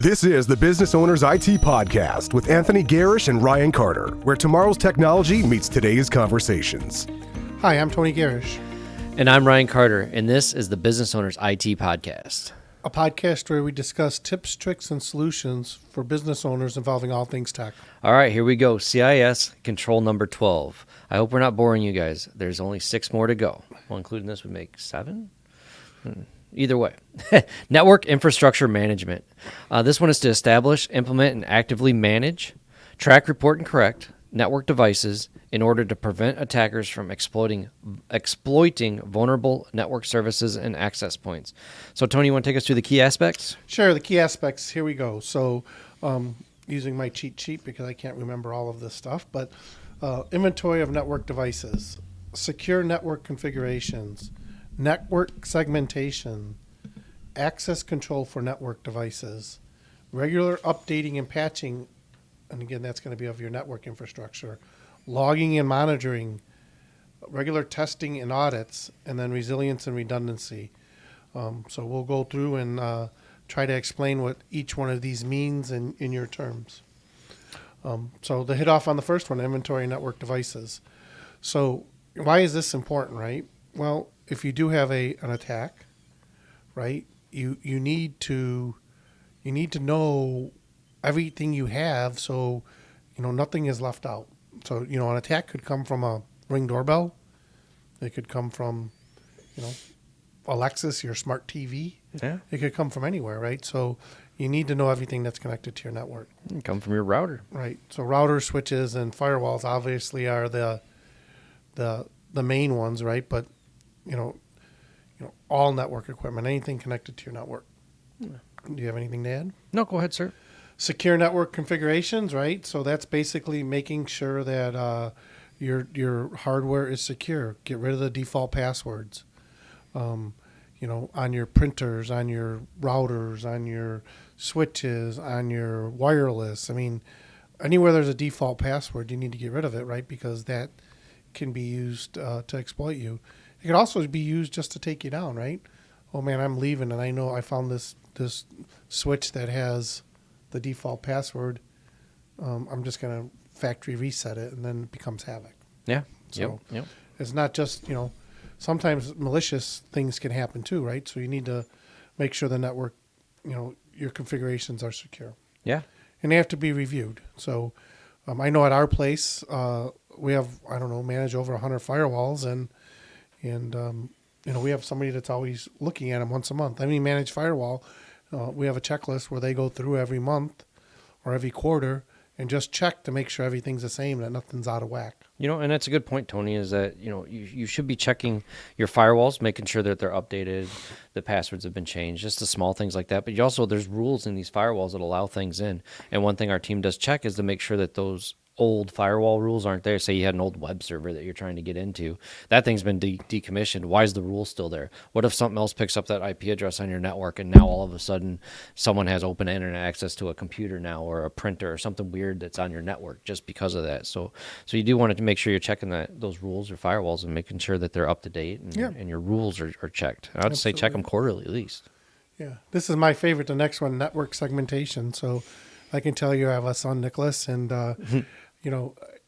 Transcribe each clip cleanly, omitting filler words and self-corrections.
This is the Business Owners IT Podcast with Anthony Gerasch and Ryan Carter, where tomorrow's technology meets today's conversations. Hi, I'm Tony Gerasch. And I'm Ryan Carter, and this is the Business Owners IT Podcast. A podcast where we discuss tips, tricks, and solutions for business owners involving all things tech. All right, here we go. CIS Control number 12. I hope we're not boring you guys. There's only 6 more to go. Well, including this would make 7? Either way. Network infrastructure management. This one is to establish, implement, and actively manage, track, report, and correct network devices in order to prevent attackers from exploiting vulnerable network services and access points. So, Tony, you want to take us through the key aspects? Sure, the key aspects. Here we go. So, using my cheat sheet because I can't remember all of this stuff, but inventory of network devices, secure network configurations, network segmentation, access control for network devices, regular updating and patching, and again, that's going to be of your network infrastructure, logging and monitoring, regular testing and audits, and then resilience and redundancy. So we'll go through and try to explain what each one of these means in your terms. So to hit off on the first one, inventory network devices. So why is this important, right? Well, if you do have an attack, right, you need to know everything you have, so nothing is left out. So an attack could come from a Ring doorbell. It could come from Alexis, your smart TV. Yeah. It could come from anywhere, right? So you need to know everything that's connected to your network. It can come from your router. Right. So routers, switches, and firewalls obviously are the main ones, right? But all network equipment, anything connected to your network. Yeah. Do you have anything to add? No, go ahead, sir. Secure network configurations, right? So that's basically making sure that your hardware is secure. Get rid of the default passwords. On your printers, on your routers, on your switches, on your wireless. I mean, anywhere there's a default password, you need to get rid of it, right? Because that can be used to exploit you. It could also be used just to take you down, right? Oh man, I'm leaving, and I know I found this switch that has the default password. I'm just going to factory reset it, and then it becomes havoc. Yeah. So Yep. it's not just, sometimes malicious things can happen too, right? So you need to make sure the network, your configurations are secure. Yeah. And they have to be reviewed. So I know at our place, we have, manage over 100 firewalls, and we have somebody that's always looking at them once a month. Managed firewall, we have a checklist where they go through every month or every quarter and just check to make sure everything's the same, that nothing's out of whack. And that's a good point, Tony, is that, you should be checking your firewalls, making sure that they're updated, the passwords have been changed, just the small things like that. But there's rules in these firewalls that allow things in. And one thing our team does check is to make sure that those old firewall rules aren't there. Say you had an old web server that you're trying to get into. That thing's been decommissioned. Why is the rule still there? What if something else picks up that IP address on your network, and now all of a sudden someone has open internet access to a computer now, or a printer, or something weird that's on your network just because of that? So you do want to make sure you're checking those rules or firewalls and making sure that they're up to date and your rules are checked. I would say check them quarterly at least. Yeah. This is my favorite, the next one, network segmentation. So I can tell you I have a son, Nicholas, and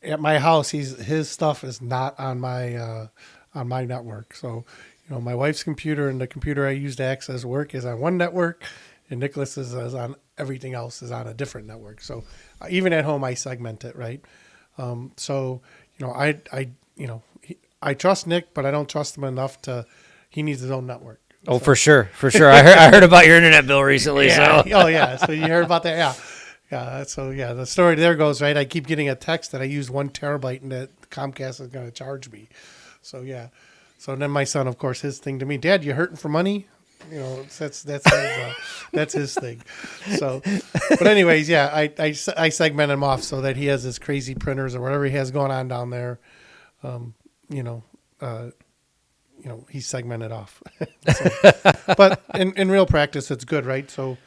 at my house, his stuff is not on my network. So, my wife's computer and the computer I use to access work is on one network, and Nicholas is on everything else is on a different network. So, even at home, I segment it, right? I trust Nick, but I don't trust him enough he needs his own network. Oh, so. For sure. I heard about your internet bill recently. Yeah. So. Oh yeah. So you heard about that? Yeah. Yeah, so the story there goes, right? I keep getting a text that I used 1 terabyte and that Comcast is going to charge me. So yeah, so then my son, of course, his thing to me, Dad, you hurting for money? That's his thing. So, but anyways, yeah, I segment him off so that he has his crazy printers or whatever he has going on down there. He's segmented off. But in real practice, it's good, right? So,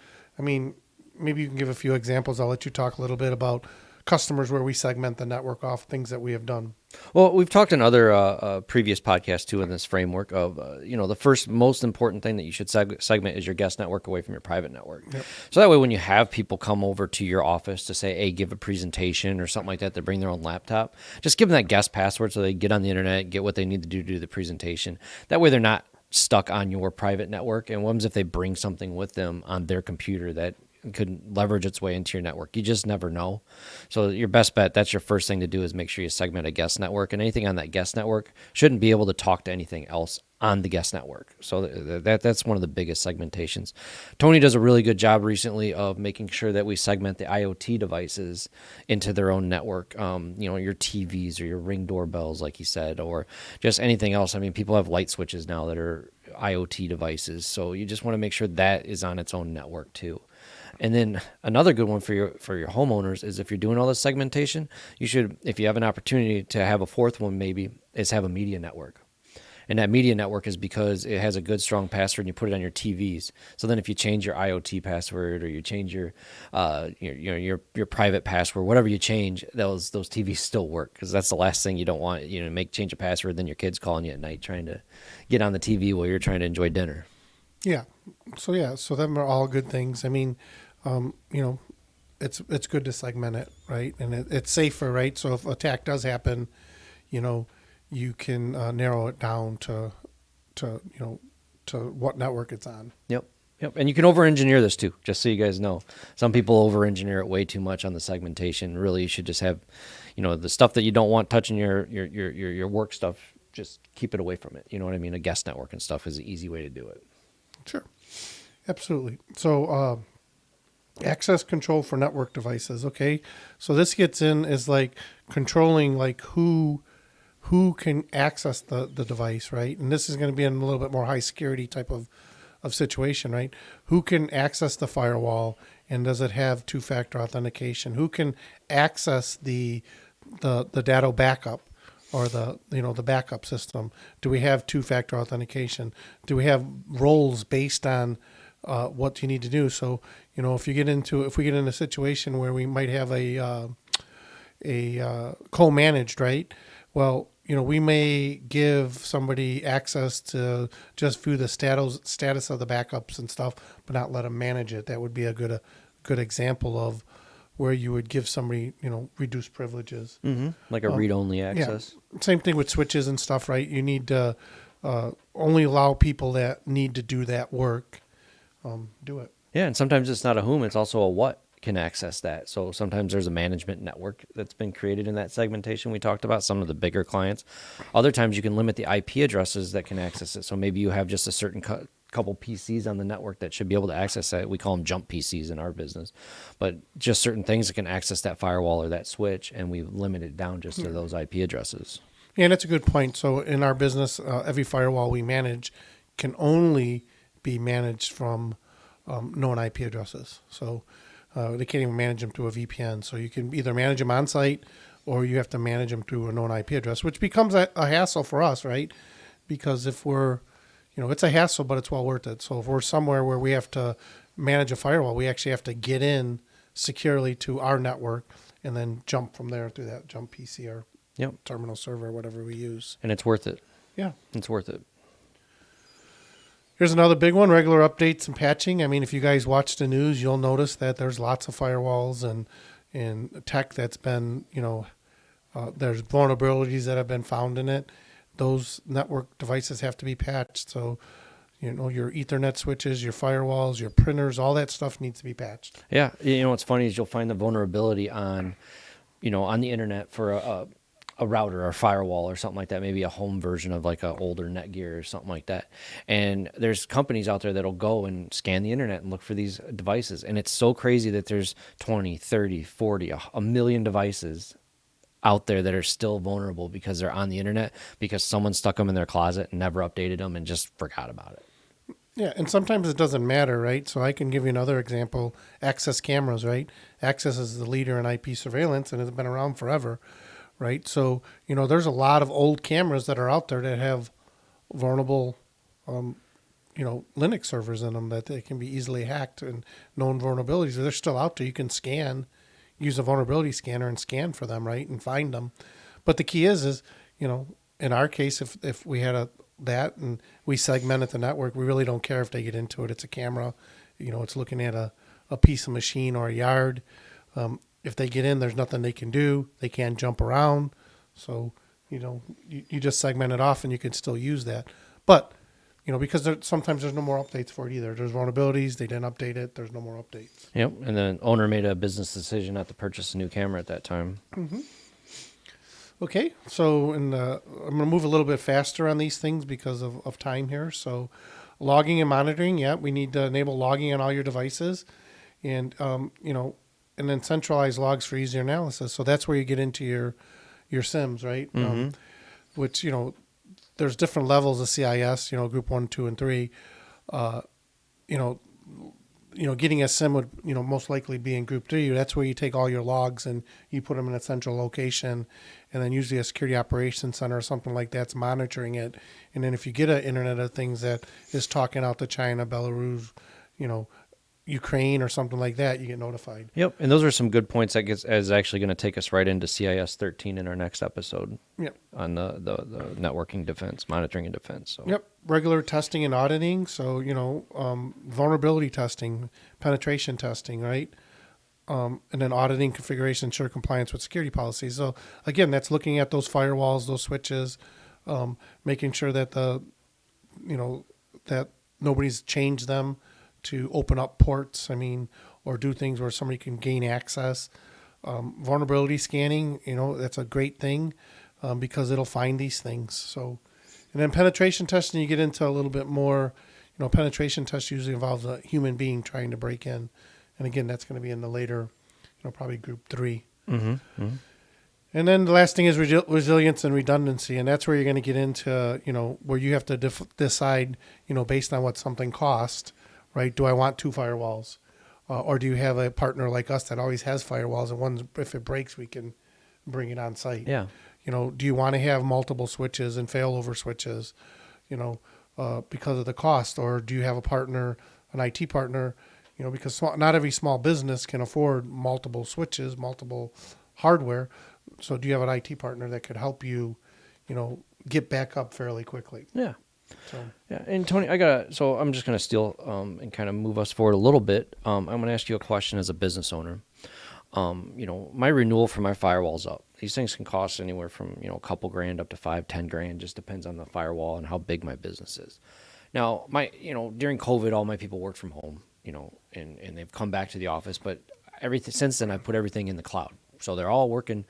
maybe you can give a few examples. I'll let you talk a little bit about customers where we segment the network off, things that we have done. Well, we've talked in other previous podcasts too in this framework of, the first most important thing that you should segment is your guest network away from your private network. Yep. So that way, when you have people come over to your office to say, hey, give a presentation or something like that, they bring their own laptop, just give them that guest password so they get on the internet, get what they need to do the presentation. That way, they're not stuck on your private network. And what happens if they bring something with them on their computer that could leverage its way into your network? You just never know. So your best bet, that's your first thing to do, is make sure you segment a guest network, and anything on that guest network shouldn't be able to talk to anything else on the guest network. So that's one of the biggest segmentations. Tony does a really good job recently of making sure that we segment the IoT devices into their own network. Your TVs or your Ring doorbells, like he said, or just anything else. I mean, people have light switches now that are IoT devices. So you just want to make sure that is on its own network too. And then another good one for your homeowners is, if you're doing all this segmentation, you should, if you have an opportunity to have a fourth one, maybe, is have a media network. And that media network is because it has a good, strong password, and you put it on your TVs. So then if you change your IoT password, or you change your private password, whatever you change, those TVs still work, because that's the last thing you don't want. Change a password, then your kid's calling you at night trying to get on the TV while you're trying to enjoy dinner. Yeah. So them are all good things. I mean, it's good to segment it, right? And it's safer, right? So if attack does happen, you can narrow it down to what network it's on. Yep. And you can over-engineer this too, just so you guys know. Some people over-engineer it way too much on the segmentation. Really, you should just have, the stuff that you don't want touching your work stuff, just keep it away from it. You know what I mean? A guest network and stuff is an easy way to do it. Sure. Absolutely. So access control for network devices. Okay. So this gets in is like controlling like who can access the device, right? And this is going to be in a little bit more high security type of situation, right? Who can access the firewall, and does it have two-factor authentication? Who can access the data backup, or the backup system? Do we have two-factor authentication? Do we have roles based on what you need to do? So, if we get in a situation where we might have a co-managed, right? Well, we may give somebody access to just view the status of the backups and stuff, but not let them manage it. That would be a good example of where you would give somebody, reduced privileges. Mm-hmm. Like a read-only access. Yeah. Same thing with switches and stuff, right? You need to only allow people that need to do that work do it. Yeah, and sometimes it's not a whom, it's also a what can access that. So sometimes there's a management network that's been created in that segmentation we talked about, some of the bigger clients. Other times you can limit the IP addresses that can access it. So maybe you have just a certain couple PCs on the network that should be able to access that. We call them jump PCs in our business. But just certain things that can access that firewall or that switch, and we've limited it down just to those IP addresses. Yeah, and that's a good point. So in our business, every firewall we manage can only be managed from known IP addresses. So they can't even manage them through a VPN. So you can either manage them on site, or you have to manage them through a known IP address, which becomes a hassle for us, right? Because if we're, it's a hassle, but it's well worth it. So if we're somewhere where we have to manage a firewall, we actually have to get in securely to our network and then jump from there through that jump PC or terminal server, whatever we use. And it's worth it. Yeah. It's worth it. Here's another big one, regular updates and patching. I mean, if you guys watch the news, you'll notice that there's lots of firewalls and tech that's been, there's vulnerabilities that have been found in it. Those network devices have to be patched. So, your Ethernet switches, your firewalls, your printers, all that stuff needs to be patched. Yeah. What's funny is you'll find the vulnerability on the internet for a router or firewall or something like that, maybe a home version of like an older Netgear or something like that. And there's companies out there that'll go and scan the internet and look for these devices. And it's so crazy that there's 20, 30, 40, a million devices out there that are still vulnerable because they're on the internet, because someone stuck them in their closet and never updated them and just forgot about it. Yeah, and sometimes it doesn't matter, right? So I can give you another example, Access cameras, right? Access is the leader in IP surveillance and has been around forever. Right. So, there's a lot of old cameras that are out there that have vulnerable, Linux servers in them that they can be easily hacked, and known vulnerabilities. They're still out there. You can use a vulnerability scanner and scan for them, right, and find them. But the key is, in our case, if we had that and we segmented the network, we really don't care if they get into it. It's a camera, it's looking at a piece of machine or a yard. If they get in, there's nothing they can do. They can't jump around. So, you just segment it off and you can still use that. But, because sometimes there's no more updates for it either. There's vulnerabilities. They didn't update it. There's no more updates. Yep. And the owner made a business decision not to purchase a new camera at that time. Mm-hmm. Okay. So I'm going to move a little bit faster on these things because of time here. So logging and monitoring. Yeah, we need to enable logging on all your devices and, and then centralize logs for easier analysis. So that's where you get into your SIMs, right? Mm-hmm. Which, there's different levels of CIS, group 1, 2, and 3. Getting a SIM would, most likely be in group 3. That's where you take all your logs and you put them in a central location, and then usually a security operations center or something like that's monitoring it. And then if you get an Internet of Things that is talking out to China, Belarus, Ukraine or something like that, you get notified. Yep, and those are some good points that is actually going to take us right into CIS 13 in our next episode. Yep. On the networking defense, monitoring and defense. So. Yep, regular testing and auditing. So, vulnerability testing, penetration testing, right? And then auditing, configuration, ensure compliance with security policies. So, again, that's looking at those firewalls, those switches, making sure that that nobody's changed them to open up ports, or do things where somebody can gain access. Vulnerability scanning, that's a great thing because it'll find these things. So, and then penetration testing, you get into a little bit more, penetration test usually involves a human being trying to break in. And again, that's going to be in the later, probably group 3. Mm-hmm. Mm-hmm. And then the last thing is resilience and redundancy. And that's where you're going to get into, where you have to decide, based on what something costs, right? Do I want 2 firewalls? Or do you have a partner like us that always has firewalls and if it breaks, we can bring it on site? Yeah. Do you want to have multiple switches and failover switches, because of the cost? Or do you have a partner, an IT partner, because not every small business can afford multiple switches, multiple hardware. So do you have an IT partner that could help you, get back up fairly quickly? Yeah. So. Yeah, and Tony, I'm just going to steal and kind of move us forward a little bit. I'm going to ask you a question as a business owner. My renewal for my firewall's up. These things can cost anywhere from, a couple grand up to $5-10 just depends on the firewall and how big my business is. Now, during COVID, all my people worked from home, and they've come back to the office, but since then I put everything in the cloud. So they're all working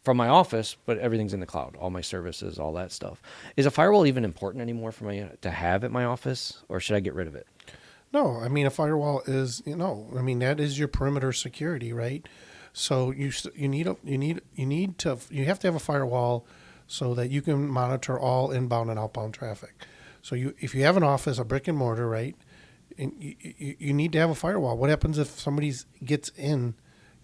from my office, but everything's in the cloud, all my services, all that stuff. Is a firewall even important anymore for me to have at my office, or should I get rid of it? No, a firewall is, that is your perimeter security, right? So you have to have a firewall so that you can monitor all inbound and outbound traffic. So if you have an office, a brick and mortar, right, and you need to have a firewall. What happens if somebody gets in?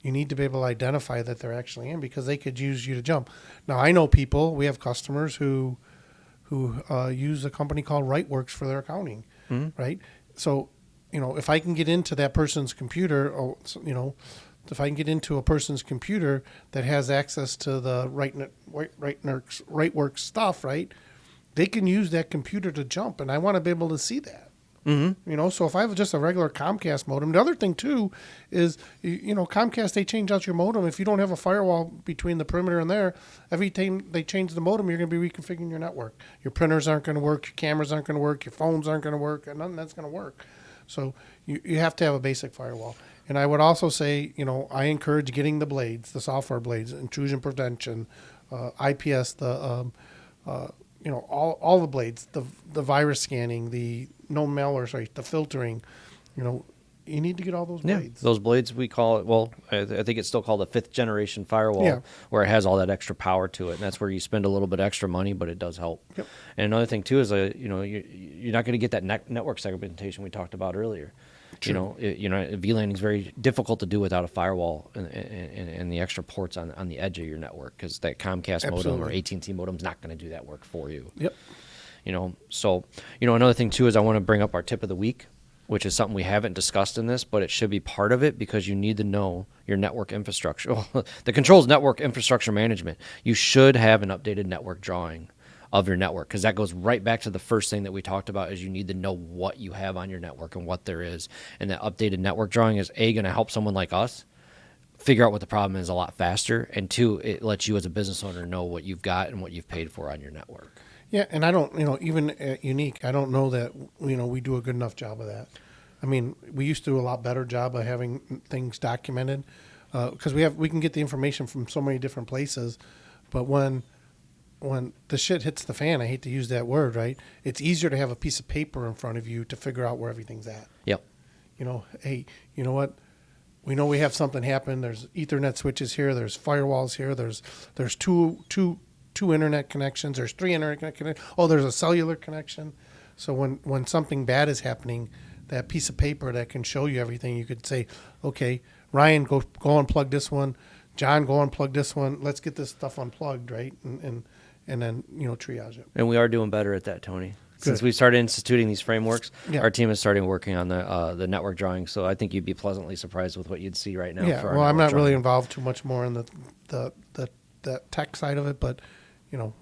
You need to be able to identify that they're actually in because they could use you to jump. Now, I know people, we have customers who use a company called RightWorks for their accounting, right? So, if I can get into that person's computer, if I can get into a person's computer that has access to the RightWorks stuff, right, they can use that computer to jump, and I want to be able to see that. Mm-hmm. So if I have just a regular Comcast modem, the other thing too is, Comcast, they change out your modem. If you don't have a firewall between the perimeter and there, every time they change the modem, you're going to be reconfiguring your network. Your printers aren't going to work. Your cameras aren't going to work. Your phones aren't going to work. And none of that's going to work. So you have to have a basic firewall. And I would also say, I encourage getting the blades, the software blades, intrusion prevention, IPS, all the blades, the virus scanning, the no malware, the filtering, you need to get all those blades. Those blades, we call it, I think it's still called a 5th generation firewall, where it has all that extra power to it. And that's where you spend a little bit extra money, but it does help. Yep. And another thing too is, you're not going to get that network segmentation we talked about earlier. True. VLANing is very difficult to do without a firewall and the extra ports on the edge of your network, because that Comcast modem or AT&T modem is not going to do that work for you. Yep. So another thing too is I want to bring up our tip of the week. which is something we haven't discussed in this, but it should be part of it because you need to know your network infrastructure. The controls network infrastructure management. You should have an updated network drawing of your network, because that goes right back to the first thing that we talked about is you need to know what you have on your network and what there is. And that updated network drawing is going to help someone like us figure out what the problem is a lot faster. And 2, it lets you as a business owner know what you've got and what you've paid for on your network. Yeah, and I don't, even at Unique, I don't know that, we do a good enough job of that. I mean, we used to do a lot better job of having things documented because we can get the information from so many different places. But when the shit hits the fan, I hate to use that word, right? It's easier to have a piece of paper in front of you to figure out where everything's at. Yep. Hey, you know what? We know we have something happen. There's Ethernet switches here. There's firewalls here. There's two internet connections. There's 3 internet connections. Oh, there's a cellular connection. So when something bad is happening, that piece of paper that can show you everything, you could say, okay, Ryan, go unplug this one. John, go unplug this one. Let's get this stuff unplugged, right? And then triage it. And we are doing better at that, Tony. Since we started instituting these frameworks, yeah. Our team is starting working on the network drawing. So I think you'd be pleasantly surprised with what you'd see right now. Yeah, well, I'm not really involved too much more in the tech side of it, but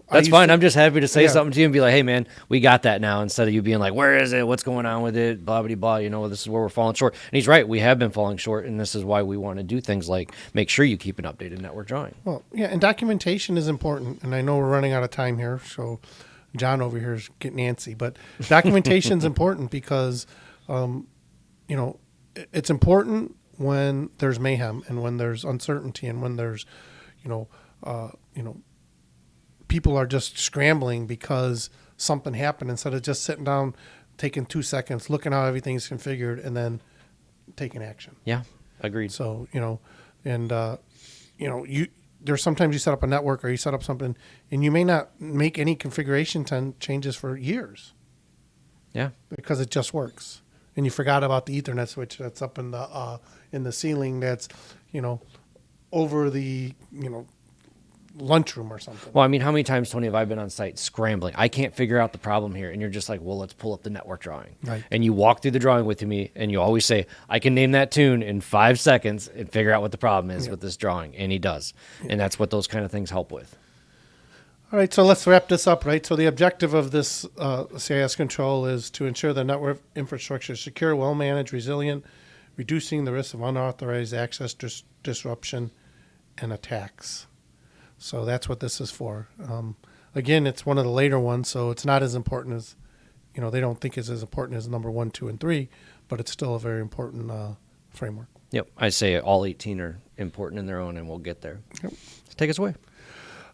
that's fine. I'm just happy to say something to you and be like, hey, man, we got that now, instead of you being like, where is it? What's going on with it? Blah, blah, blah. This is where we're falling short. And he's right. We have been falling short, and this is why we want to do things like make sure you keep an updated network drawing. Well, yeah, and documentation is important. And I know we're running out of time here, so John over here is getting antsy. But documentation is important because, it's important when there's mayhem and when there's uncertainty and when there's, people are just scrambling because something happened, instead of just sitting down, taking 2 seconds, looking how everything's configured, and then taking action. Yeah, agreed. So, there's sometimes you set up a network or you set up something and you may not make any configuration changes for years. Yeah. Because it just works. And you forgot about the Ethernet switch that's up in the ceiling that's, over the, lunchroom or something. Well, I mean, how many times, Tony, have I been on site scrambling? I can't figure out the problem here. And you're just like, well, let's pull up the network drawing. Right. And you walk through the drawing with me and you always say, I can name that tune in 5 seconds and figure out what the problem is with this drawing. And he does. Yeah. And that's what those kind of things help with. All right, so let's wrap this up, right? So the objective of this CIS Control is to ensure the network infrastructure is secure, well-managed, resilient, reducing the risk of unauthorized access, disruption, and attacks. So that's what this is for. Again, it's one of the later ones, so it's not as important as, they don't think it's as important as number 1, 2, and 3, but it's still a very important framework. Yep, I say all 18 are important in their own, and we'll get there. Yep. Take us away.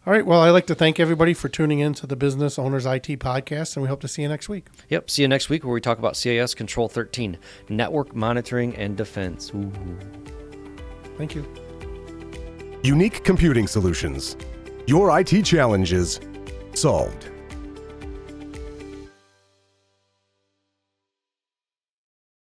All right, well, I'd like to thank everybody for tuning in to the Business Owners IT Podcast, and we hope to see you next week. Yep, see you next week where we talk about CIS Control 13, Network Monitoring and Defense. Ooh. Thank you. Unique Computing Solutions. Your IT challenges solved.